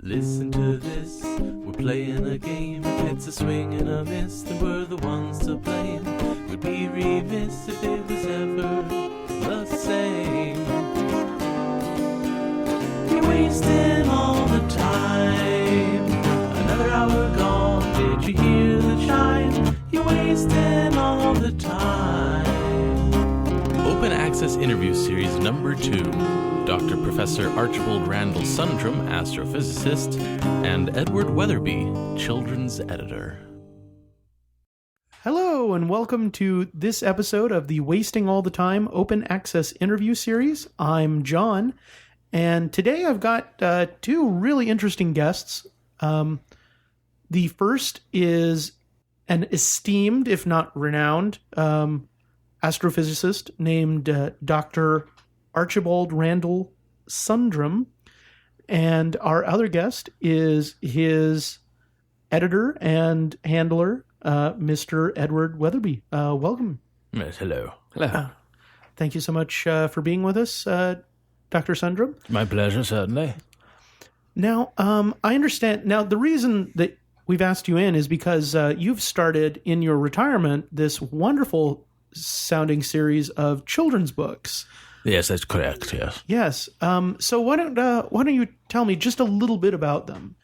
Listen to this, we're playing a game. If it's a swing and a miss, then we're the ones to blame. We'd be remiss if it was ever the same. You're wasting all the time. Another hour gone, did you hear the chime? You're wasting all the time. Open Access Interview Series number 2. Dr. Professor Archibald Randall Sundrum, astrophysicist, and Edward Weatherby, children's editor. Hello, and welcome to this episode of the Wasting All the Time Open Access Interview Series. I'm John, and today I've got two really interesting guests. The first is an esteemed, if not renowned, astrophysicist named Dr. Archibald Randall Sundrum, and our other guest is his editor and handler, Mr. Edward Weatherby. Welcome. Yes, hello. Thank you so much for being with us, Dr. Sundrum. My pleasure, certainly. Now, I understand. Now, the reason that we've asked you in is because you've started in your retirement this wonderful sounding series of children's books. Yes, that's correct, yes. Yes. So why don't you tell me just a little bit about them?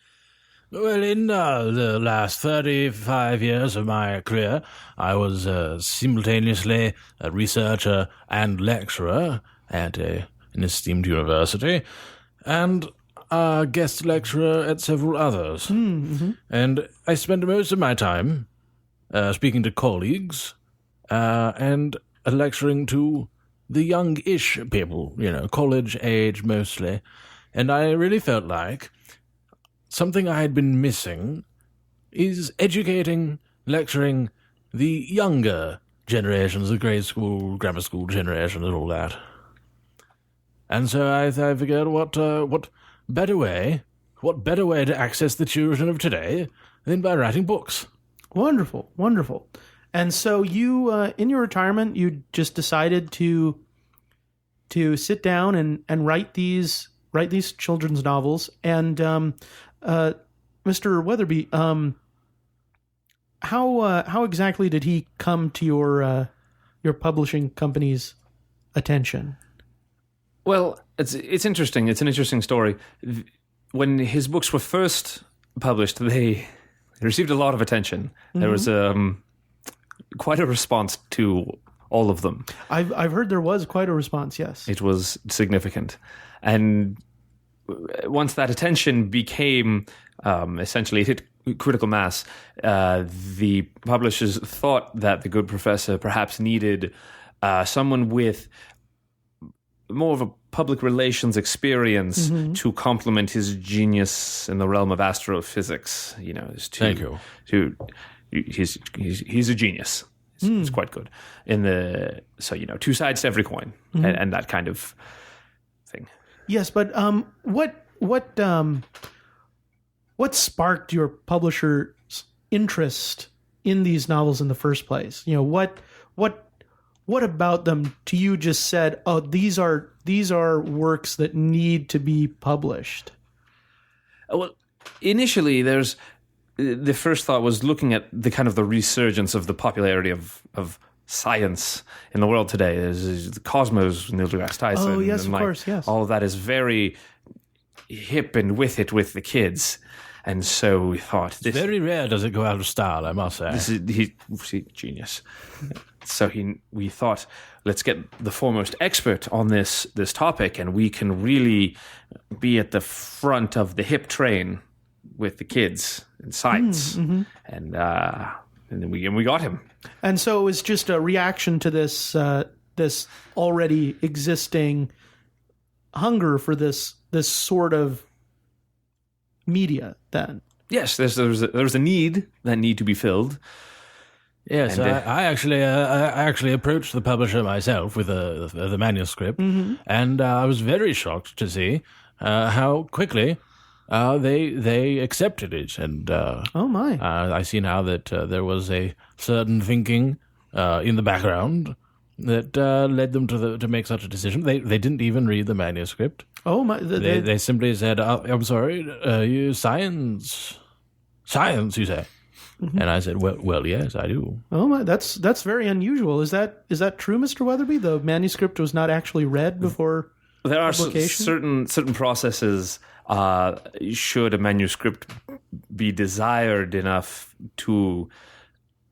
Well, in the last 35 years of my career, I was simultaneously a researcher and lecturer at an esteemed university, and a guest lecturer at several others. Mm-hmm. And I spent most of my time speaking to colleagues and lecturing to the young-ish people, college age mostly. And I really felt like something I had been missing is educating, lecturing the younger generations, the grade school, grammar school generation and all that. And so I figured what better way to access the children of today than by writing books. Wonderful, wonderful. And so you, in your retirement, you just decided to sit down and write these children's novels. And Mr. Weatherby, how exactly did he come to your publishing company's attention? Well, it's interesting. It's an interesting story. When his books were first published, they received a lot of attention. Mm-hmm. There was quite a response to all of them. I've heard there was quite a response, yes. It was significant. And once that attention became essentially hit critical mass, the publishers thought that the good professor perhaps needed someone with more of a public relations experience mm-hmm. to complement his genius in the realm of astrophysics. Thank you. He's a genius. It's quite good two sides to every coin, mm-hmm. and that kind of thing. Yes, but what sparked your publisher's interest in these novels in the first place? What about them to you just said, oh, these are works that need to be published? Well, initially the first thought was looking at the kind of the resurgence of the popularity of science in the world today. There's the Cosmos, Neil deGrasse Tyson. Oh, yes, of course, yes. All of that is very hip and with the kids. And so we thought... It's very rare does it go out of style, I must say. He's genius. So we thought, let's get the foremost expert on this topic, and we can really be at the front of the hip train with the kids in science. Mm-hmm. And then we got him. And so it was just a reaction to this already existing hunger for this sort of media then. Yes, there's a need to be filled. Yes, and, I actually approached the publisher myself with the manuscript, mm-hmm. and I was very shocked to see how quickly they accepted it. And oh my! I see now that there was a certain thinking in the background that led them to make such a decision. They didn't even read the manuscript. Oh my! They simply said, "I'm sorry, you science, you say?" Mm-hmm. And I said, "Well, yes, I do." Oh my! That's very unusual. Is that true, Mr. Weatherby? The manuscript was not actually read before there are publication? certain processes. Should a manuscript be desired enough to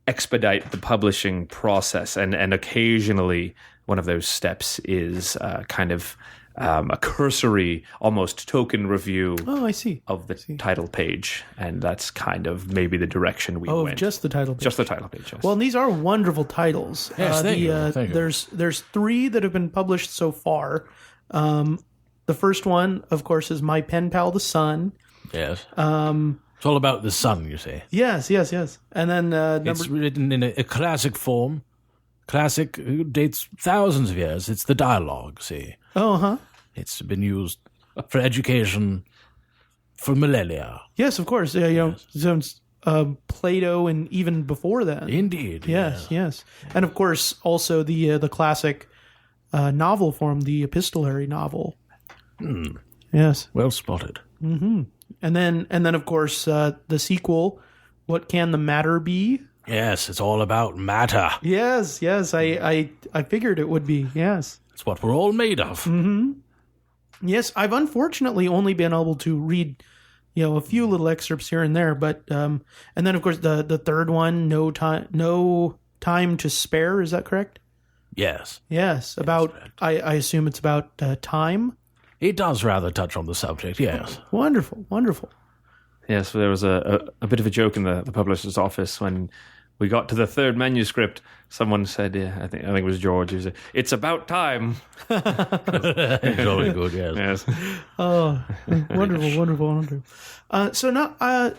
expedite the publishing process, and occasionally one of those steps is kind of a cursory, almost token review I see. of the title page, and that's kind of maybe the direction we went. Just the title page. Just the title page, yes. Well, and these are wonderful titles. Yes, thank you. Thank you. There's 3 that have been published so far. The first one, of course, is My Pen Pal the Sun. Yes. It's all about the sun, you say. Yes. And then It's written in a classic form. Classic dates thousands of years. It's the dialogue, see. It's been used for education for millennia. Yes, of course. Since Plato and even before then. Indeed. Yes. And of course, also the classic novel form, the epistolary novel. Yes. Well spotted. Mm-hmm. And then of course the sequel, What Can the Matter Be? Yes, it's all about matter. Yes. I figured it would be. Yes. It's what we're all made of. Mm-hmm. Yes, I've unfortunately only been able to read, a few little excerpts here and there, but and then of course the third one, No Time to Spare. Is that correct? Yes. Yes. About I assume it's about time. It does rather touch on the subject, yes. Wonderful. Yes, there was a bit of a joke in the publisher's office when we got to the third manuscript. Someone said, I think it was George, who said, "It's about time." It's always good, yes. Oh, wonderful. So now,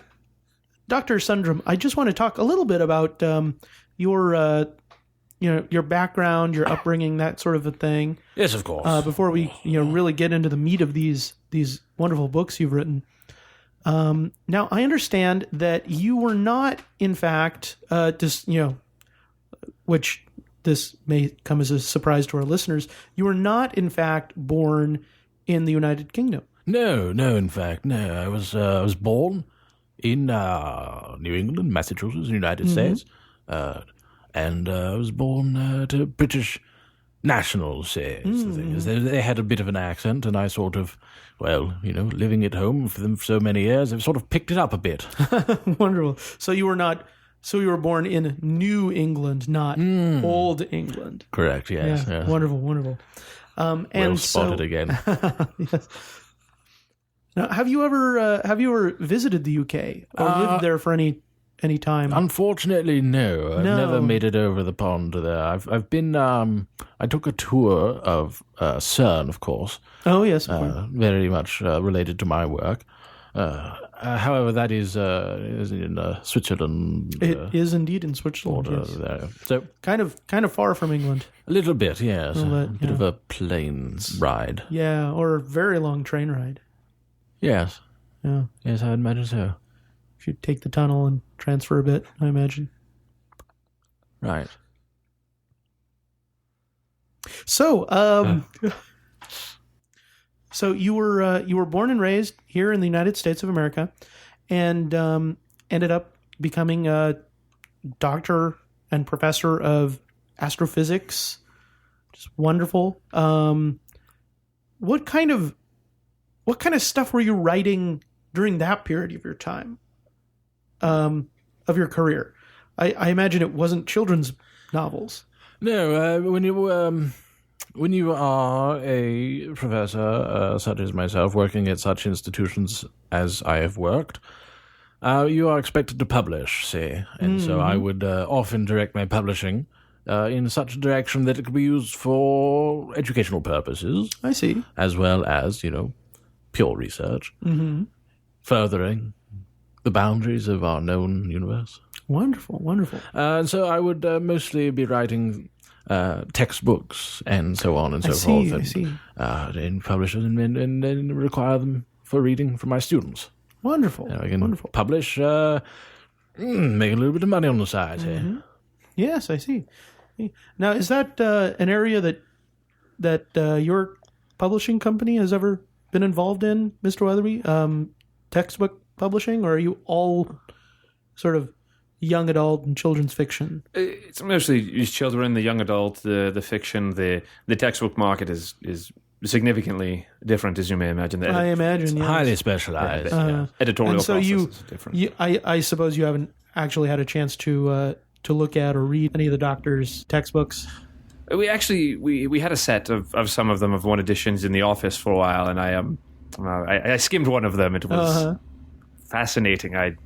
Dr. Sundrum, I just want to talk a little bit about your background, your upbringing, that sort of a thing. Yes, of course. Before we really get into the meat of these wonderful books you've written. Now, I understand that you were not, in fact, which this may come as a surprise to our listeners, you were not, in fact, born in the United Kingdom. No, in fact, no. I was born in New England, Massachusetts, United States, and I was born to British nationals. Say, the thing is, they had a bit of an accent, and I sort of, living at home for them for so many years, I've sort of picked it up a bit. Wonderful. So you were born in New England, not Old England. Correct. Yes. Yeah, yes. Wonderful. And well spotted again. Yes. Now, have you ever visited the UK or lived there for any time? Unfortunately, no. I've never made it over the pond there. I've been. I took a tour of CERN, of course. Oh yes, very much related to my work. However, that is in Switzerland. It is indeed in Switzerland. Yes. There. So kind of far from England. A little bit, yes. A bit of a plane ride. Yeah, or a very long train ride. Yes. Yeah. Yes, I would imagine so. If you take the tunnel and transfer a bit, I imagine. Right. So, so you were born and raised here in the United States of America, and ended up becoming a doctor and professor of astrophysics. Just wonderful. What kind of stuff were you writing during that period of your time? Of your career, I imagine it wasn't children's novels. No, when you are a professor such as myself, working at such institutions as I have worked, you are expected to publish, see, and so I would often direct my publishing in such a direction that it could be used for educational purposes. I see, as well as pure research, furthering the boundaries of our known universe. Wonderful. And so I would mostly be writing textbooks and so on and so forth. I see. And publish them and require them for reading for my students. Wonderful. I can publish, make a little bit of money on the side here. Yes, I see. Now, is that an area that your publishing company has ever been involved in, Mr. Weatherby? Textbook publishing, or are you all sort of young adult and children's fiction? It's mostly children, the young adult, the fiction. The textbook market is significantly different, as you may imagine. I imagine, yes. Highly specialized. Editorial and so process is different. I suppose you haven't actually had a chance to look at or read any of the doctor's textbooks. We had a set of some of them, of one editions in the office for a while, and I skimmed one of them. It was fascinating. I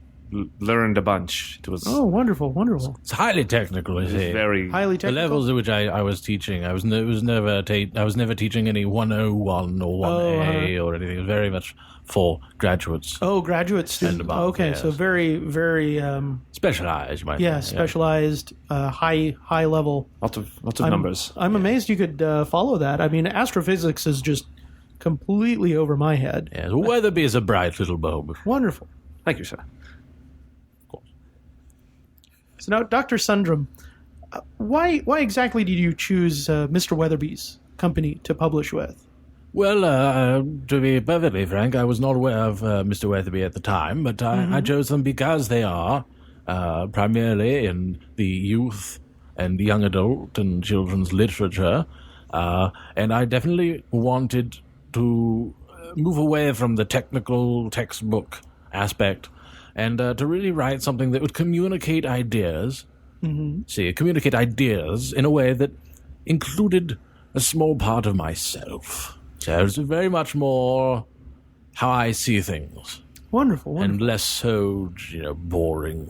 learned a bunch. It was wonderful. It's highly technical, is it? Very highly technical. The levels at which I was teaching, I was never teaching any 101 or 1A or anything. It was very much for graduates. Oh, graduate students. above, Okay, yes. so very, very Specialized, you might yeah, say. specialized, high level. lots of numbers. I'm amazed you could follow that. I mean, astrophysics is just completely over my head. Yes. Weatherby is a bright little bulb. Wonderful. Thank you, sir. So now, Dr. Sundrum, why exactly did you choose Mr. Weatherby's company to publish with? Well, to be perfectly frank, I was not aware of Mr. Weatherby at the time, but I chose them because they are primarily in the youth and young adult and children's literature, and I definitely wanted to move away from the technical textbook aspect and to really write something that would communicate ideas, communicate ideas in a way that included a small part of myself. So it's very much more how I see things, Wonderful. and less so, boring,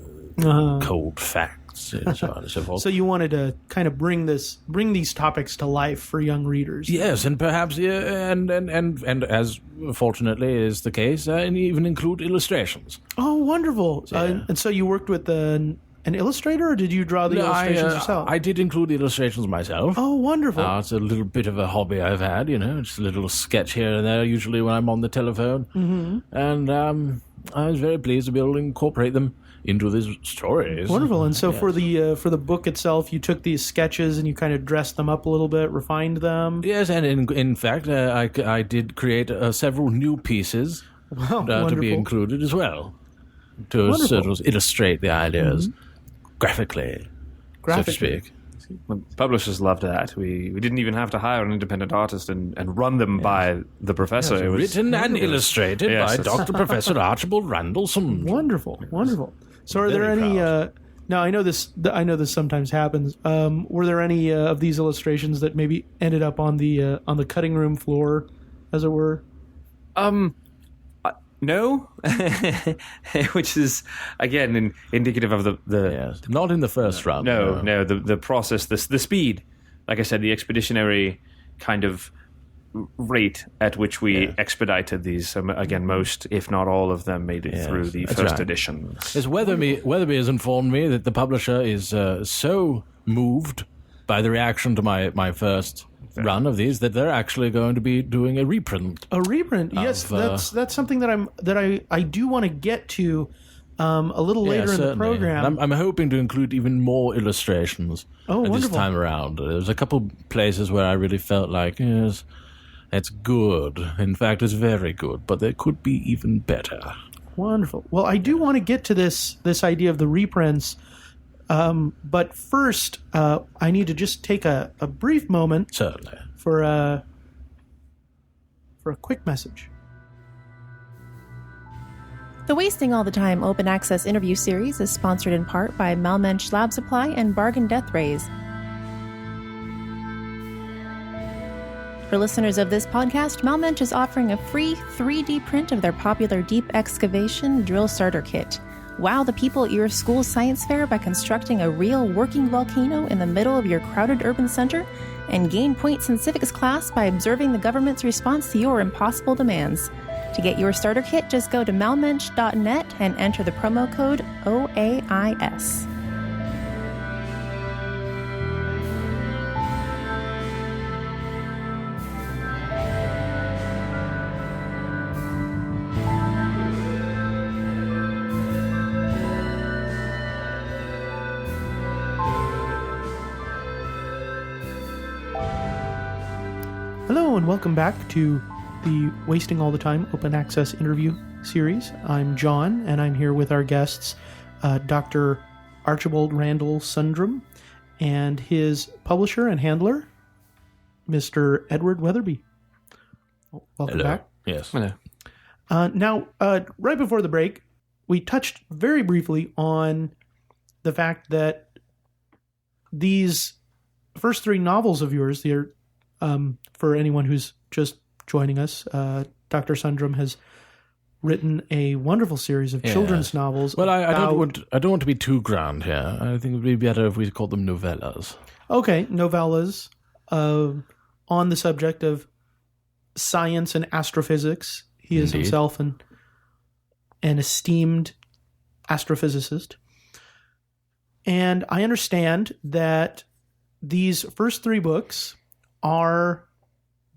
cold facts, and so on and so forth. So you wanted to kind of bring these topics to life for young readers. Yes, and perhaps, and as fortunately is the case, and even include illustrations. Oh, wonderful. Yeah. And so you worked with an illustrator, or did you draw the illustrations yourself? I did include illustrations myself. Oh, wonderful. It's a little bit of a hobby I've had, just a little sketch here and there, usually when I'm on the telephone. Mm-hmm. And I was very pleased to be able to incorporate them into these stories. Wonderful. And so for the book itself, you took these sketches and you kind of dressed them up a little bit, refined them. Yes, and in fact, I did create several new pieces to be included as well, to sort of illustrate the ideas graphically, so to speak. Well, publishers loved that. We didn't even have to hire an independent artist and run them by the professor. It was written and illustrated by Dr. Professor Archibald Randall. Wonderful. So are there Very any? proud. Now I know this sometimes happens. Were there any of these illustrations that maybe ended up on the cutting room floor, as it were? No, which is again indicative of the Yes, not in the first round. no the process, the speed. Like I said, the expeditionary kind of rate at which we expedited these. Again, most, if not all of them, made it through the first edition. As Weatherby has informed me that the publisher is so moved by the reaction to my first run of these that they're actually going to be doing a reprint. A reprint, yes. That's something that I do want to get to a little later in the program. I'm hoping to include even more illustrations this time around. There's a couple places where I really felt like, yes, it's good. In fact, it's very good, but there could be even better. Wonderful. Well, I do want to get to this idea of the reprints, but first, I need to just take a brief moment Certainly. for a quick message. The Wasting All the Time Open Access interview series is sponsored in part by Malmensch Lab Supply and Bargain Death Rays. For listeners of this podcast, Malmensch is offering a free 3D print of their popular deep excavation drill starter kit. Wow the people at your school's science fair by constructing a real working volcano in the middle of your crowded urban center, and gain points in civics class by observing the government's response to your impossible demands. To get your starter kit, just go to malmensch.net and enter the promo code OAIS. Hello and welcome back to the Wasting All the Time Open Access interview series. I'm John, and I'm here with our guests, Dr. Archibald Randall Sundrum, and his publisher and handler, Mr. Edward Weatherby. Welcome Hello. back. Yes. Hello. Now, right before the break, we touched very briefly on the fact that these first three novels of yours, they're for anyone who's just joining us, Dr. Sundrum has written a wonderful series of children's novels. Well, I don't want to be too grand here. I think it would be better if we called them novellas. Okay, novellas on the subject of science and astrophysics. He is Indeed. himself an esteemed astrophysicist. And I understand that these first three books are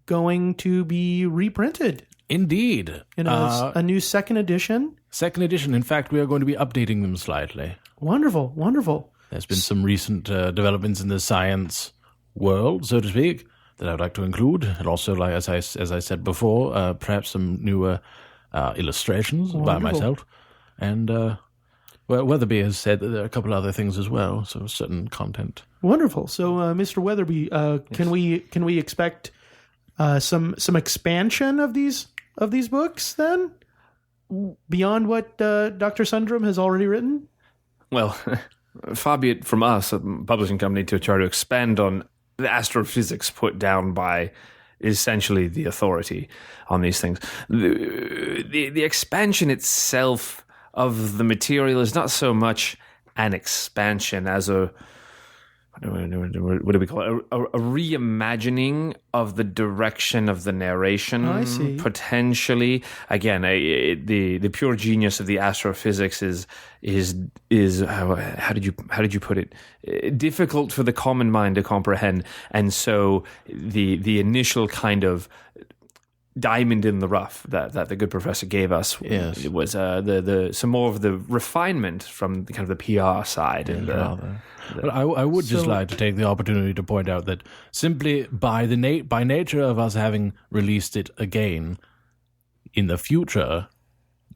going to be reprinted Indeed. in a new second edition. Second edition. In fact, we are going to be updating them slightly. Wonderful, wonderful. There's been some recent developments in the science world, so to speak, that I would like to include. And also, like as I said before, perhaps some newer illustrations by Wonderful. myself. And Weatherby has said that there are a couple other things as well, so certain content. Wonderful. So, Mr. Weatherby, can we expect some expansion of these books then, beyond what Dr. Sundrum has already written? Well, far be it from us, a publishing company, to try to expand on the astrophysics put down by essentially the authority on these things. The expansion itself of the material is not so much an expansion as a what do we call it? A reimagining of the direction of the narration. I see. Potentially, again, the pure genius of the astrophysics is how did you put it? Difficult for the common mind to comprehend, and so the initial kind of diamond in the rough that the good professor gave us was some more of the refinement from the kind of the PR side and But I would just like to take the opportunity to point out that simply by nature of us having released it again in the future,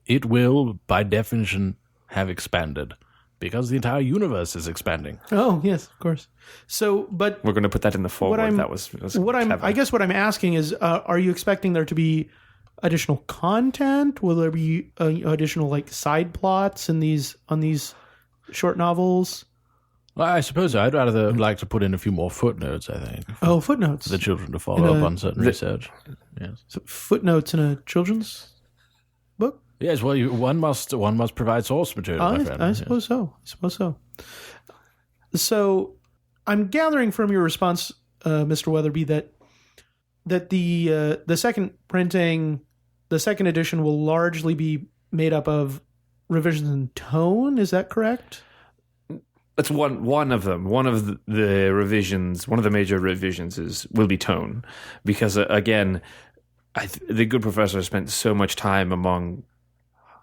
it will, by definition, have expanded because the entire universe is expanding. Oh, yes, of course. So, but we're going to put that in the forward. I guess what I'm asking is, are you expecting there to be additional content? Will there be additional like side plots on these short novels? Well, I suppose I'd rather like to put in a few more footnotes, I think. Oh, footnotes. For the children to follow up on certain research. Yes. So footnotes in a children's book? Yes, well, one must provide source material, my friend. I suppose so. So I'm gathering from your response, Mr. Weatherby, that the second printing, the second edition will largely be made up of revisions in tone. Is that correct? That's one of them. One of the revisions, one of the major revisions will be tone, because again, the good professor spent so much time among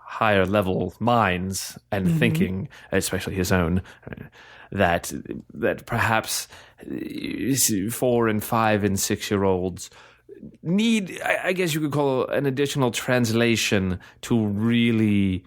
higher level minds and thinking, especially his own, that perhaps 4 and 5 and 6 year olds need, I guess you could call it, an additional translation to really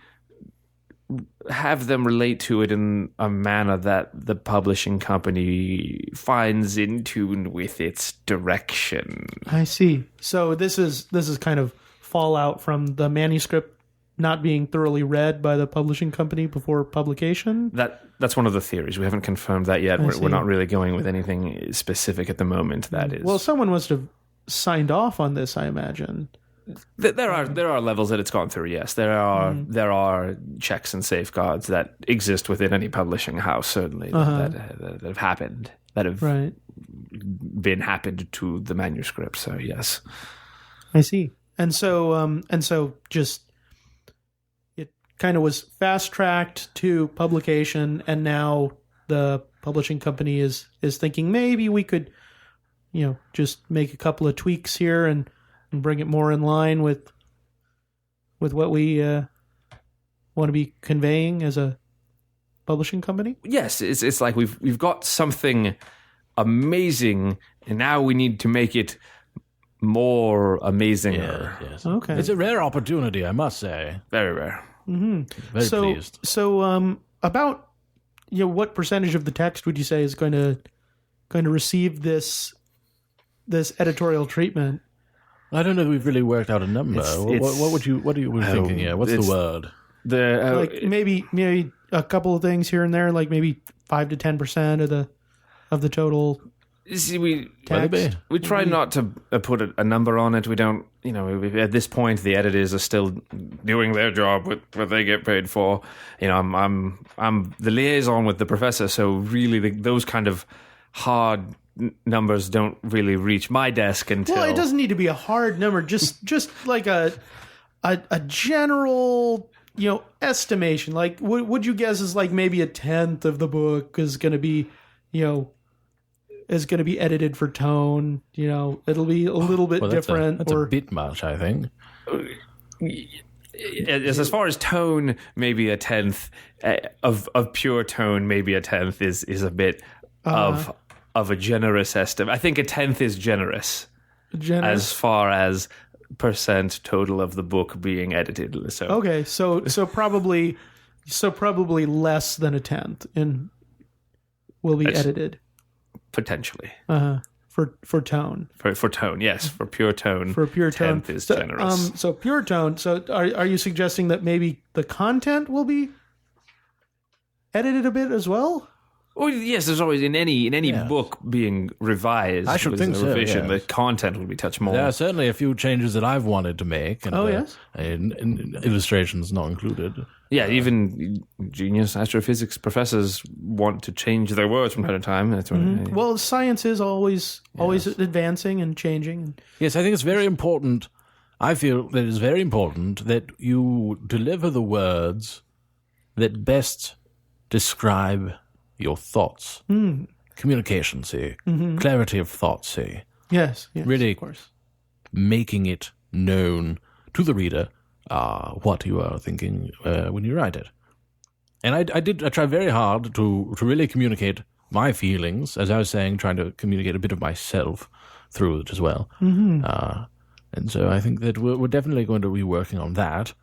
have them relate to it in a manner that the publishing company finds in tune with its direction. I see. So this is kind of fallout from the manuscript not being thoroughly read by the publishing company before publication? That's one of the theories. We haven't confirmed that yet. We're not really going with anything specific at the moment. That is. Well, someone must have signed off on this, I imagine. There are levels that it's gone through. Yes, there are checks and safeguards that exist within any publishing house. Certainly that have happened. That have been happened to the manuscript. So yes, I see. And so just it kind of was fast tracked to publication, and now the publishing company is thinking maybe we could, just make a couple of tweaks here and bring it more in line with what we want to be conveying as a publishing company. Yes, it's like we've got something amazing, and now we need to make it more amazing. Yes. Okay. It's a rare opportunity, I must say. Very rare. Very pleased. So, about what percentage of the text would you say is going to receive this editorial treatment? I don't know if we've really worked out a number. What are you thinking here? What's the word? Like maybe a couple of things here and there, like maybe 5 to 10% of the total. See, we try Maybe. not to put a number on it. We don't, at this point, the editors are still doing their job with what they get paid for. I'm the liaison with the professor, so really those kind of hard numbers don't really reach my desk until. Well, it doesn't need to be a hard number. Just like a general, estimation. Like, would you guess is like maybe 1/10 of the book is going to be, is going to be edited for tone. It'll be a little bit different. That's a bit much, I think. As far as tone, maybe 1/10 of pure tone, maybe 1/10 is a bit of a generous estimate. I think 1/10 is generous as far as percent total of the book being edited. So okay, so probably less than 1/10 will be edited. Potentially. For tone. For tone, yes. For pure tone. For pure tone. 1/10 is generous. So pure tone. So are you suggesting that maybe the content will be edited a bit as well? Oh yes, there's always in any book being revised. I should with think a so, revision, yes. the content will be touched more. There are certainly a few changes that I've wanted to make. And, yes? and illustrations not included. Yeah, even genius astrophysics professors want to change their words from time to time. That's what Well, science is always advancing and changing. Yes, I think it's very important. I feel that it's very important that you deliver the words that best describe your thoughts. Communication, see. Clarity of thought, see. Yes, Really of course. making it known to the reader what you are thinking when you write it. And I tried very hard to really communicate my feelings, as I was saying, trying to communicate a bit of myself through it as well. And so I think that we're definitely going to be working on that.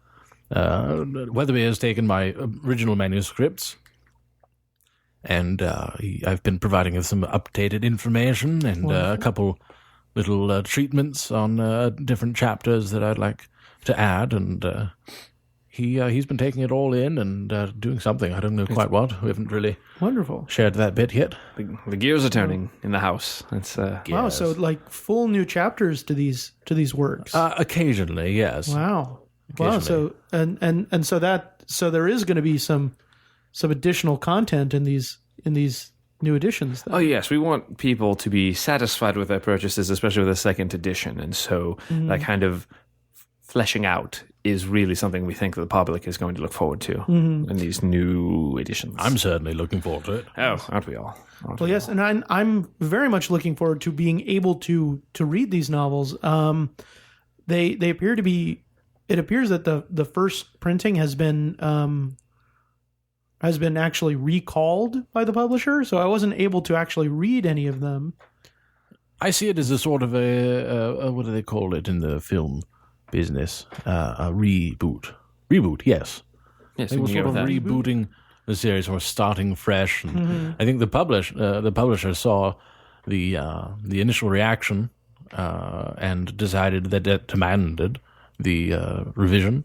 Weatherby has taken my original manuscripts, and I've been providing him some updated information and a couple little treatments on different chapters that I'd like to add. And he's been taking it all in and doing something. I don't know quite what. We haven't really Wonderful. shared that bit yet. The gears are turning in the house. It's Wow, so like full new chapters to these works. Occasionally, yes. Wow. Wow. So so there is going to be some additional content in these new editions. Then. Oh yes, we want people to be satisfied with their purchases, especially with the second edition, and so that kind of fleshing out is really something we think that the public is going to look forward to in these new editions. I'm certainly looking forward to it. Oh, aren't we all? Well, yes, and I'm very much looking forward to being able to read these novels. They appear to be. It appears that the first printing has been actually recalled by the publisher, so I wasn't able to actually read any of them. I see it as a sort of a what do they call it in the film business? A reboot. Reboot, yes. Yes, They were sort of rebooting the series or starting fresh. And I think the publisher saw the initial reaction and decided that it demanded the revision,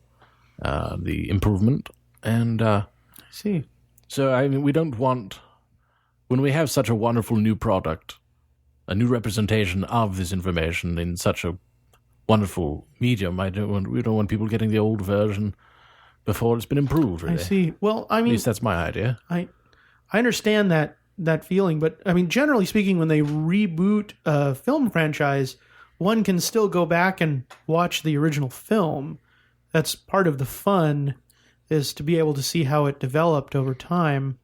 the improvement, and I see. so I mean, we don't want, when we have such a wonderful new product, a new representation of this information in such a wonderful medium, we don't want people getting the old version before it's been improved. Really. I see. Well, I At mean, least that's my idea. I understand that feeling, but I mean, generally speaking, when they reboot a film franchise, one can still go back and watch the original film. That's part of the fun, is to be able to see how it developed over time.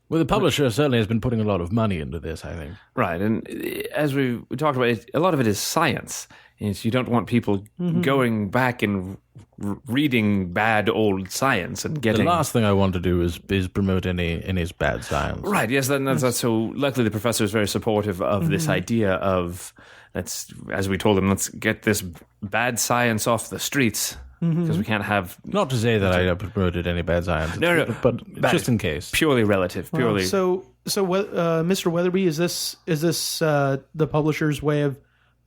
Well, the publisher certainly has been putting a lot of money into this, I think. Right, and as we talked about, a lot of it is science. You don't want people going back and reading bad old science and getting... The last thing I want to do is promote any bad science. Right, yes, that's so luckily the professor is very supportive of this idea of Let's, as we told him, let's get this bad science off the streets because we can't have. Not to say that I promoted any bad science. No, but just in case. Purely relative. Purely. So, Mr. Weatherby, is this the publisher's way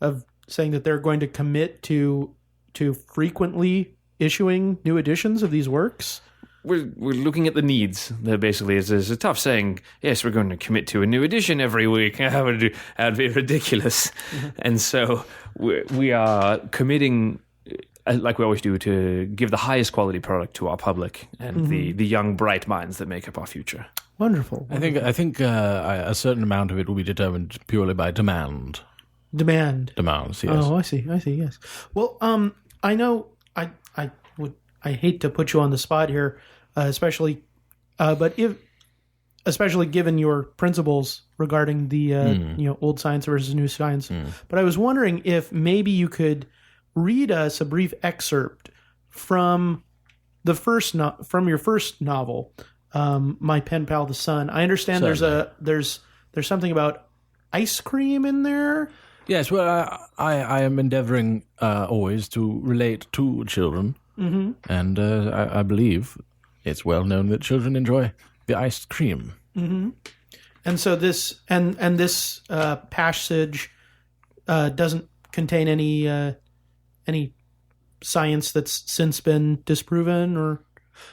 of saying that they're going to commit to frequently issuing new editions of these works? We're looking at the needs. There basically is a tough saying. Yes, we're going to commit to a new edition every week. That would be ridiculous. And so we are committing, like we always do, to give the highest quality product to our public and the young bright minds that make up our future. Wonderful. I think a certain amount of it will be determined purely by demand. Demands, yes. Oh, I see. Yes. Well, I know I hate to put you on the spot here, especially given your principles regarding the old science versus new science. But I was wondering if maybe you could read us a brief excerpt from your first novel, My Pen Pal the Sun. I understand there's something about ice cream in there. Yes, well, I am endeavoring always to relate to children, and I believe it's well known that children enjoy the ice cream. And so this this passage doesn't contain any science that's since been disproven, or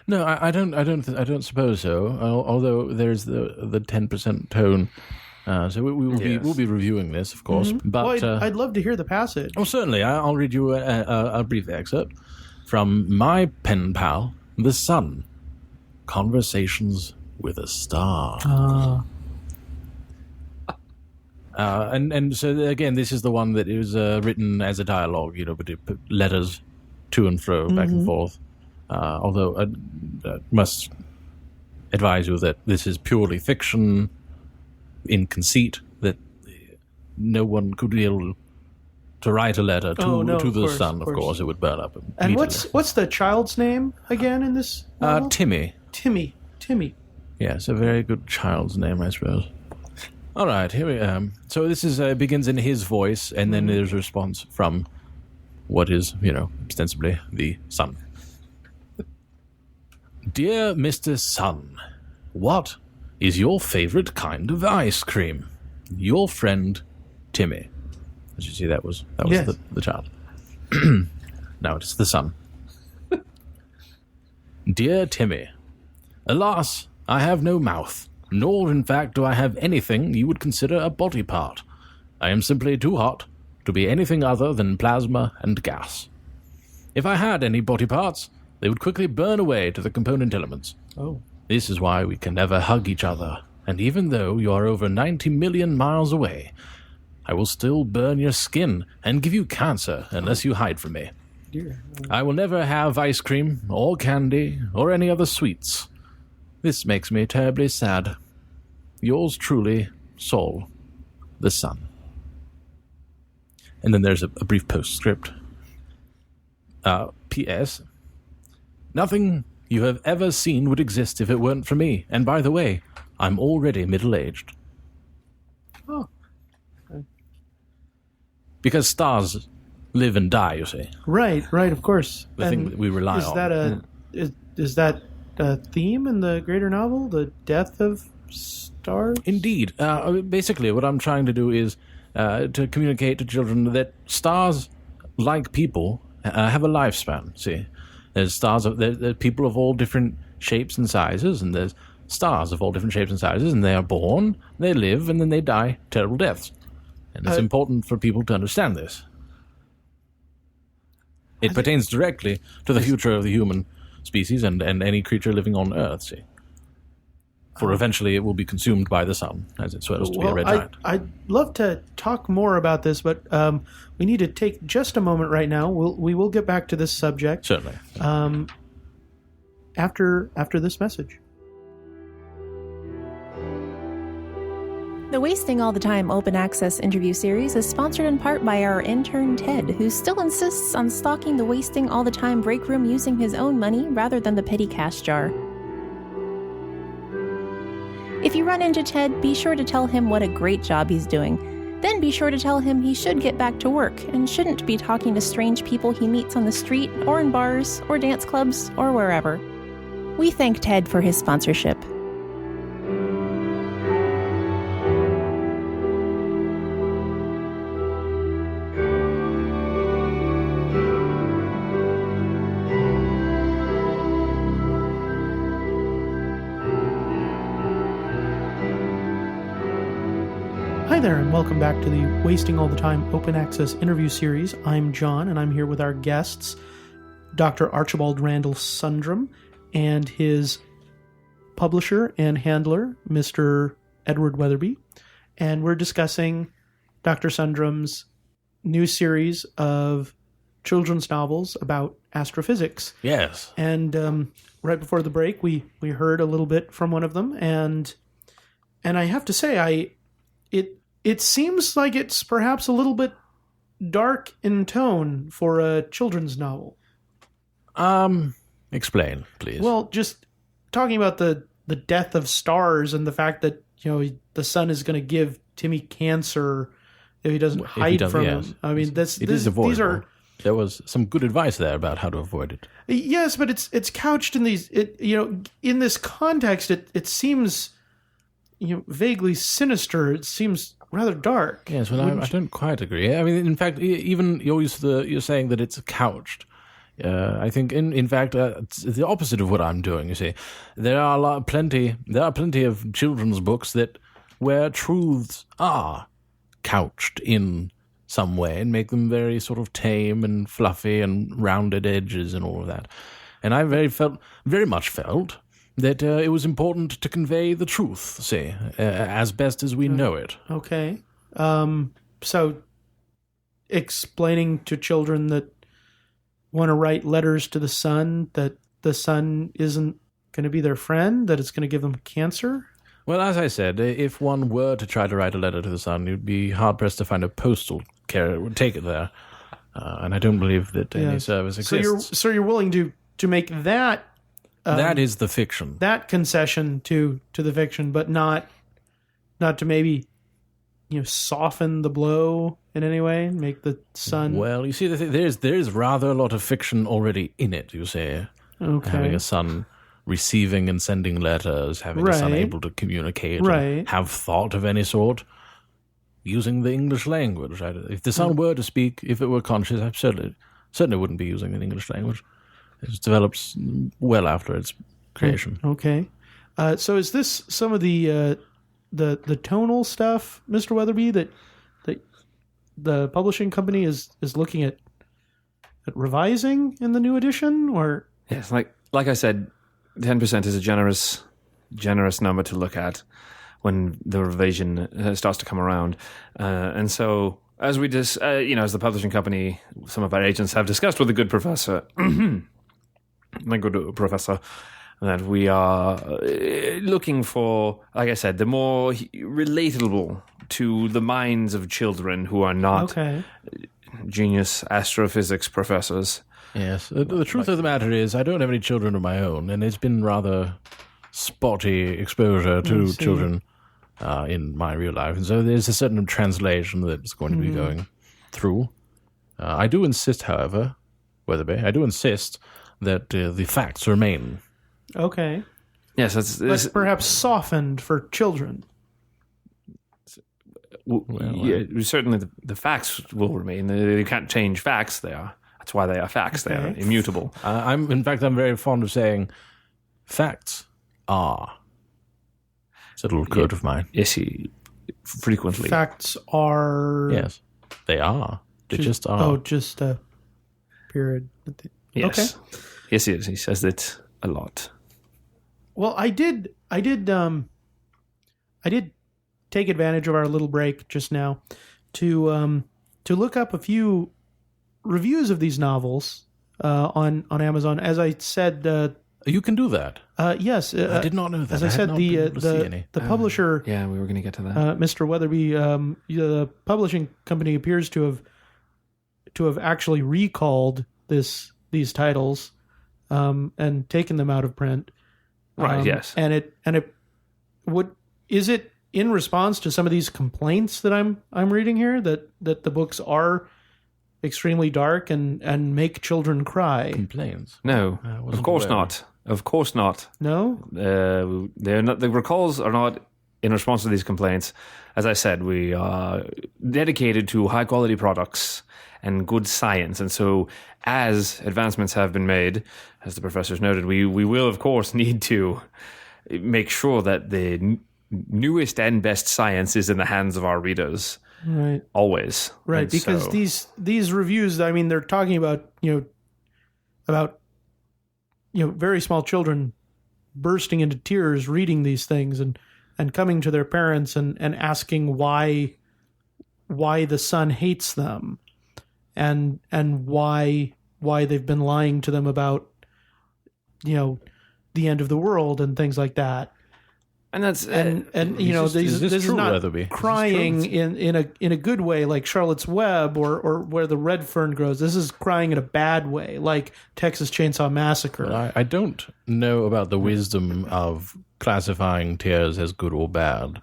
no, I don't suppose so. Although there's the 10% tone. So we'll be reviewing this, of course. But I'd love to hear the passage. Oh, certainly. I'll read you a brief excerpt from My Pen Pal, the Sun. Conversations with a Star. And so again, this is the one that is written as a dialogue. But it put letters to and fro, back and forth. Although I must advise you that this is purely fiction. In conceit that no one could be able to write a letter to the sun. Of course, it would burn up immediately. And what's the child's name again in this novel? Timmy. Timmy. Yes, a very good child's name, I suppose. All right, here we are. So this is begins in his voice, and then there's a response from what is, ostensibly the sun. Dear Mr. Sun, what is your favorite kind of ice cream? Your friend, Timmy. As you see, that was yes. the child. Now it's the sun. Dear Timmy, alas, I have no mouth, nor in fact do I have anything you would consider a body part. I am simply too hot to be anything other than plasma and gas. If I had any body parts, they would quickly burn away to the component elements. Oh. This is why we can never hug each other, and even though you are over 90 million miles away, I will still burn your skin and give you cancer unless you hide from me. Dear. I will never have ice cream, or candy, or any other sweets. This makes me terribly sad. Yours truly, Sol, the Sun. And then there's a brief postscript. P.S. Nothing you have ever seen would exist if it weren't for me. And by the way, I'm already middle-aged. Oh. Because stars live and die, you see. Right, of course. The thing that we rely on. Is that a theme in the greater novel? The death of stars? Indeed. Basically, what I'm trying to do is to communicate to children that stars, like people, have a lifespan, see. There's stars, there's people of all different shapes and sizes, and there's stars of all different shapes and sizes, and they are born, they live, and then they die terrible deaths. And it's important for people to understand this. It pertains directly to the future of the human species and any creature living on Earth, see. For eventually it will be consumed by the sun, as it swells to be a red giant. I'd love to talk more about this, but we need to take just a moment right now. We will get back to this subject. Certainly. After this message. The Wasting All the Time Open Access interview series is sponsored in part by our intern Ted, who still insists on stocking the Wasting All the Time break room using his own money rather than the petty cash jar. If you run into Ted, be sure to tell him what a great job he's doing. Then be sure to tell him he should get back to work and shouldn't be talking to strange people he meets on the street or in bars or dance clubs or wherever. We thank Ted for his sponsorship. Hi there, and welcome back to the Wasting All the Time Open Access interview series. I'm John, and I'm here with our guests, Dr. Archibald Randall Sundrum, and his publisher and handler, Mr. Edward Weatherby. And we're discussing Dr. Sundrum's new series of children's novels about astrophysics. Yes. And right before the break, we heard a little bit from one of them, and I have to say, it seems like it's perhaps a little bit dark in tone for a children's novel. Explain, please. Well, just talking about the death of stars and the fact that, the sun is going to give Timmy cancer if he doesn't hide from him. I mean, is avoidable. There was some good advice there about how to avoid it. Yes, but it's couched in these, in this context, it seems, vaguely sinister. It seems rather dark. Yes, well, I don't quite agree. I mean, in fact, even you're saying that it's couched. I think, in fact, it's the opposite of what I'm doing. You see, there are plenty of children's books where truths are couched in some way and make them very sort of tame and fluffy and rounded edges and all of that. And I very much felt that it was important to convey the truth, say, as best as we know it. Okay. So explaining to children that want to write letters to the sun, that the sun isn't going to be their friend, that it's going to give them cancer? Well, as I said, if one were to try to write a letter to the sun, you'd be hard-pressed to find a postal carrier that would take it there. And I don't believe that any service exists. So you're willing to make that... that is the fiction. That concession to the fiction, but not to maybe soften the blow in any way, make the sun. Well, you see, there's rather a lot of fiction already in it. You say, having a son receiving and sending letters, having a son able to communicate, and have thought of any sort, using the English language. Right? If the son were to speak, if it were conscious, I certainly wouldn't be using the English language. It develops well after its creation. Okay. So is this some of the tonal stuff, Mr. Weatherby, that the publishing company is looking at revising in the new edition? Or yes, like I said, 10% is a generous number to look at when the revision starts to come around, and so as we as the publishing company, some of our agents have discussed with the good professor. My good professor, that we are looking for, like I said, the more relatable to the minds of children who are not genius astrophysics professors. Yes, the truth of the matter is I don't have any children of my own, and it's been rather spotty exposure to children in my real life. And so there's a certain translation that's going to be going through. I do insist, however, Weatherby, that the facts remain. Okay. Yes, but perhaps softened for children. Certainly the facts will remain. You can't change facts. That's why they are facts. Okay. They are immutable. I'm very fond of saying facts are. It's a little quote of mine. Yes, frequently. Facts are... Yes, they are. They just are. Oh, just a period. Yes. Okay. Yes, he says it a lot. Well, I did take advantage of our little break just now to look up a few reviews of these novels on Amazon. As I said, you can do that. Yes, I did not know that. As I said, the publisher. Yeah, we were going to get to that. Mr. Weatherby, the publishing company appears to have actually recalled these titles and taken them out of print. Right. Yes. And it would is it in response to some of these complaints that I'm reading here, that the books are extremely dark and make children cry. Complaints? No, of course not. Of course not. No? They're not. The recalls are not in response to these complaints. As I said, we are dedicated to high quality products and good science. And so as advancements have been made, as the professors noted, we will, of course, need to make sure that the newest and best science is in the hands of our readers. Right. Always. Right, And because so, these reviews, I mean, they're talking about very small children bursting into tears reading these things and coming to their parents and asking why the sun hates them and why they've been lying to them about the end of the world and things like that. and that's And this is true, not Weatherby? crying in a good way like Charlotte's Web or where the red fern grows. This is crying in a bad way like Texas Chainsaw Massacre. I don't know about the wisdom of classifying tears as good or bad.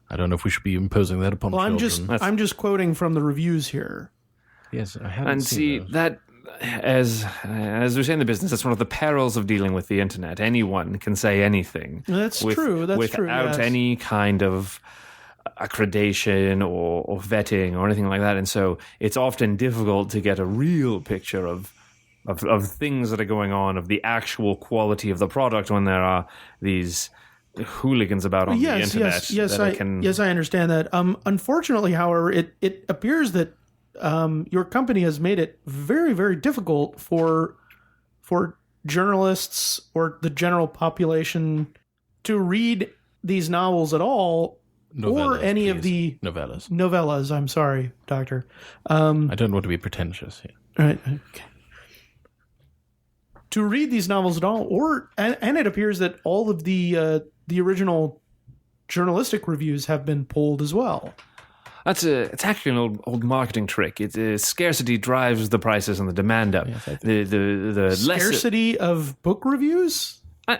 I don't know if we should be imposing that upon Well, children. I'm just quoting from the reviews here. Yes, I haven't and seen see those. that as we say in the business, that's one of the perils of dealing with the internet. Anyone can say anything. That's true. That's true. Without Yes. any kind of accreditation or vetting or anything like that. And so it's often difficult to get a real picture of things that are going on, of the actual quality of the product when there are these hooligans about on the internet. Yes, I understand that. Unfortunately, however, it appears that your company has made it very, very difficult for journalists or the general population to read these novels at all, or Novellas, any of please. the novellas. novellas. I'm sorry, Doctor. I don't want to be pretentious here. Right. Okay. To read these novels at all, and it appears that all of the original journalistic reviews have been pulled as well. It's actually an old marketing trick. It's scarcity drives the prices and the demand up. The Scarcity of book reviews?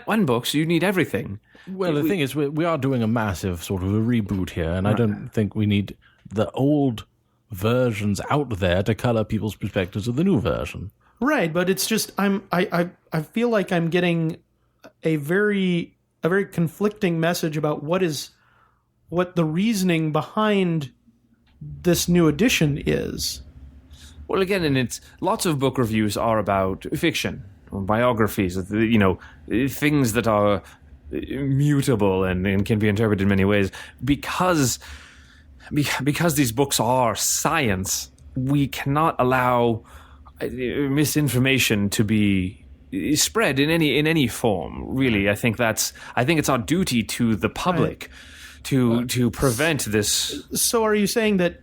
on books, you need everything. Well, the thing is, we are doing a massive sort of a reboot here, and I don't think we need the old versions out there to color people's perspectives of the new version. Right, but it's just I feel like I'm getting a very conflicting message about what the reasoning behind this new edition is. Well, again, and it's lots of book reviews are about fiction, or biographies, things that are mutable and can be interpreted in many ways. Because these books are science, we cannot allow misinformation to be spread in any form. Really, I think it's our duty to the public to prevent this. So, are you saying that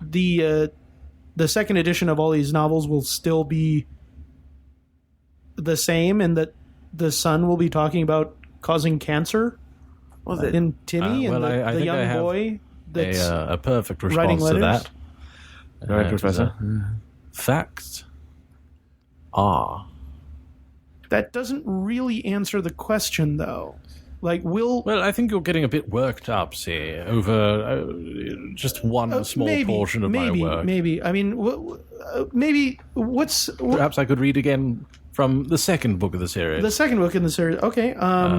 the second edition of all these novels will still be the same, and that the son will be talking about causing cancer in Timmy and the young boy that's a perfect writing response to letters? that. Go ahead, Professor. Facts are. That doesn't really answer the question, though. Like, Well, I think you're getting a bit worked up, see, over just one small portion of my work. Maybe. I mean, maybe what's... Perhaps I could read again from the second book of the series. The second book in the series. Okay.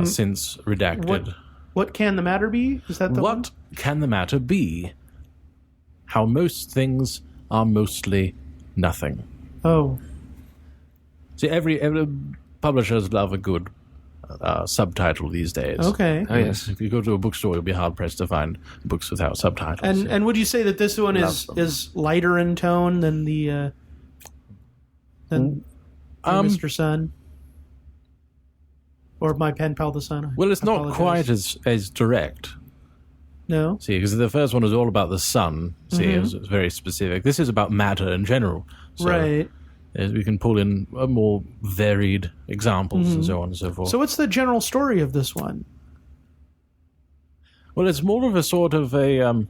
Since redacted. What can the matter be? Is that the one? What can the matter be? How most things are mostly nothing. Oh. See, every publishers love a good subtitle these days. Okay. Oh, yes. If you go to a bookstore, you'll be hard pressed to find books without subtitles. And would you say that this one is lighter in tone than the Mr. Sun? Or My Pen Pal the Sun? well, it's not Apologize. quite as direct. No. See, because the first one was all about the sun. See, it was very specific. This is about matter in general. So Right. we can pull in more varied examples and so on and so forth. So what's the general story of this one? Well, it's more of a sort of a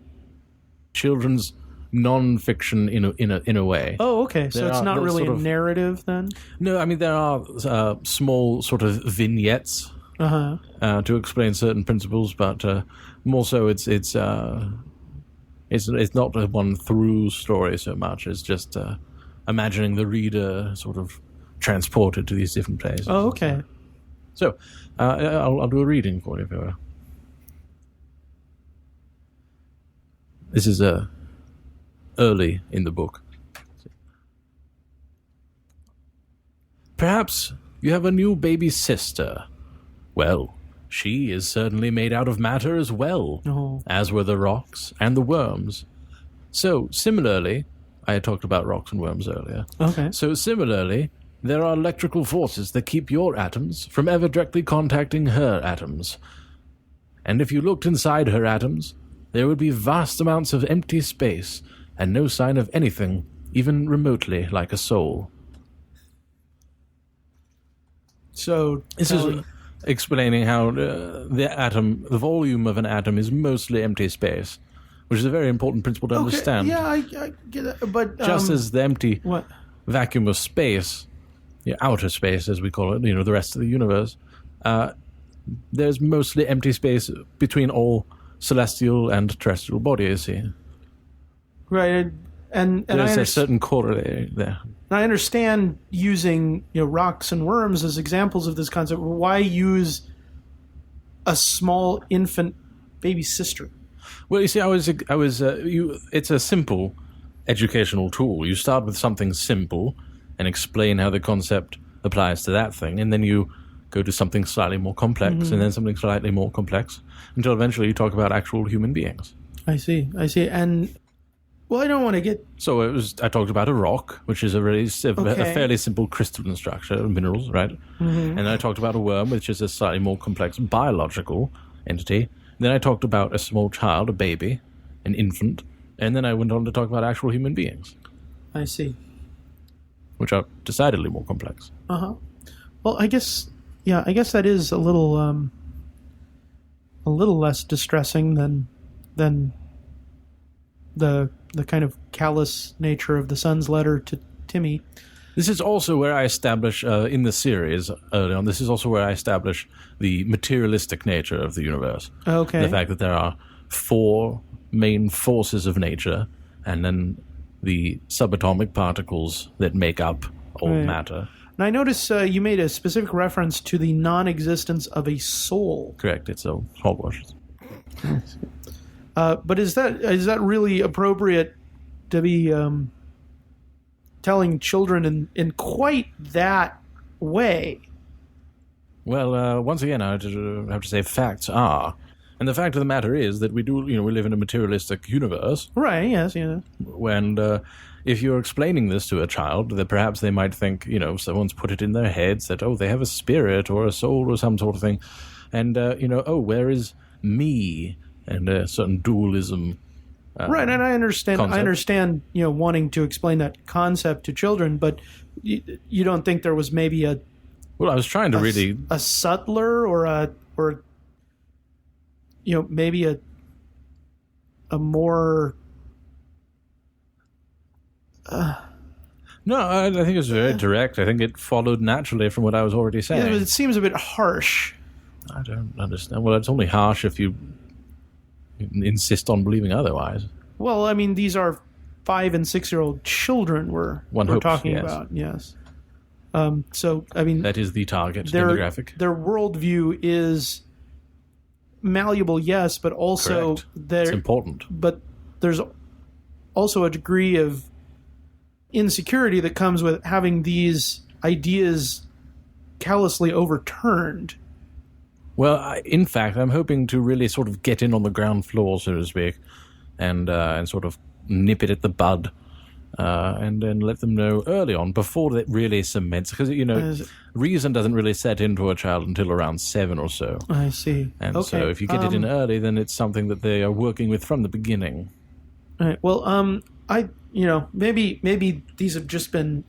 children's non-fiction in a way. Oh, okay. So it's not there's really sort a of- narrative then? No, I mean there are small sort of vignettes to explain certain principles, but more so it's not a one through story so much. It's just imagining the reader sort of transported to these different places. Oh, okay. So I'll do a reading for you if you will. This is early in the book. Perhaps you have a new baby sister. Well, she is certainly made out of matter as well, as were the rocks and the worms. So, similarly, I had talked about rocks and worms earlier. Okay. So, similarly, there are electrical forces that keep your atoms from ever directly contacting her atoms. And if you looked inside her atoms, there would be vast amounts of empty space and no sign of anything, even remotely like a soul. So this is explaining how the volume of an atom is mostly empty space, which is a very important principle to understand. Yeah, I get it. But just as the empty what? vacuum of space, outer space as we call it, the rest of the universe, there's mostly empty space between all celestial and terrestrial bodies here. Right, and there's a certain corollary there. I understand using rocks and worms as examples of this concept. Why use a small infant baby sister? Well, you see, it's a simple educational tool. You start with something simple and explain how the concept applies to that thing, and then you go to something slightly more complex, and then something slightly more complex, until eventually you talk about actual human beings. I see. And, well, I don't want to get... So I talked about a rock, which is a fairly simple crystalline structure of minerals, right? And then I talked about a worm, which is a slightly more complex biological entity. Then I talked about a small child, a baby, an infant, and then I went on to talk about actual human beings. I see. Which are decidedly more complex. Well, I guess that is a little less distressing than the kind of callous nature of the son's letter to Timmy. This is also where I establish, in the series early on, this is also where I establish the materialistic nature of the universe. Okay. The fact that there are 4 main forces of nature, and then the subatomic particles that make up all matter. And I notice you made a specific reference to the non-existence of a soul. Correct, it's a hogwash. But is that really appropriate to be telling children in quite that way? Well, once again, I have to say facts are. And the fact of the matter is that we live in a materialistic universe. Right, yes, yeah. And if you're explaining this to a child, that perhaps they might think, someone's put it in their heads that, they have a spirit or a soul or some sort of thing. And, where is me? And a certain dualism. Right, and I understand. Concept. I understand, wanting to explain that concept to children, but you don't think there was maybe a... Well, I was trying to really... a subtler or maybe a more... No, I think it was very direct. I think it followed naturally from what I was already saying. Yeah, it seems a bit harsh. I don't understand. Well, it's only harsh if you insist on believing otherwise. Well, I mean, these are 5- and 6-year-old children we're talking about. Yes. So, I mean... That is the target demographic. Their worldview is malleable, yes, but also... It's important. But there's also a degree of insecurity that comes with having these ideas callously overturned. Well, in fact, I'm hoping to really sort of get in on the ground floor, so to speak, and sort of nip it at the bud, and then let them know early on, before it really cements, because, reason doesn't really set into a child until around 7 or so. I see. And okay. So if you get it in early, then it's something that they are working with from the beginning. All right. Well, maybe these have just been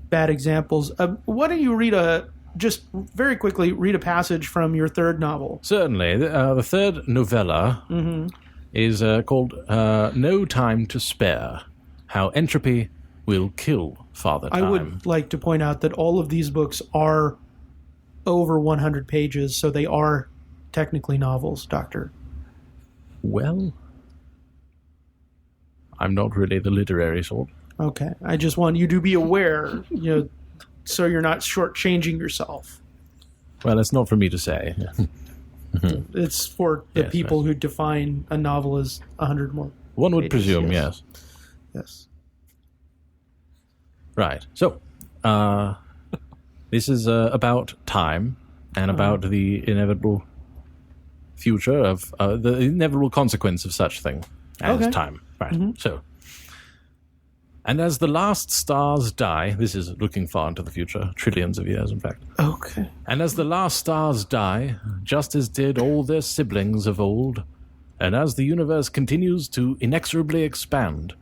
bad examples. Why don't you just very quickly read a passage from your third novel? Certainly. The third novella is called No Time to Spare, How Entropy Will Kill Father Time. I would like to point out that all of these books are over 100 pages, so they are technically novels, Doctor. Well, I'm not really the literary sort. Okay. I just want you to be aware, so you're not shortchanging yourself. Well, it's not for me to say. It's for the people who define a novel as 100 more. One would pages, presume, yes. Yes. Right. So, this is about time and about the inevitable future of the inevitable consequence of such thing as time. Right. Mm-hmm. So, and as the last stars die, this is looking far into the future, trillions of years, in fact. Okay. And as the last stars die, just as did all their siblings of old, and as the universe continues to inexorably expand,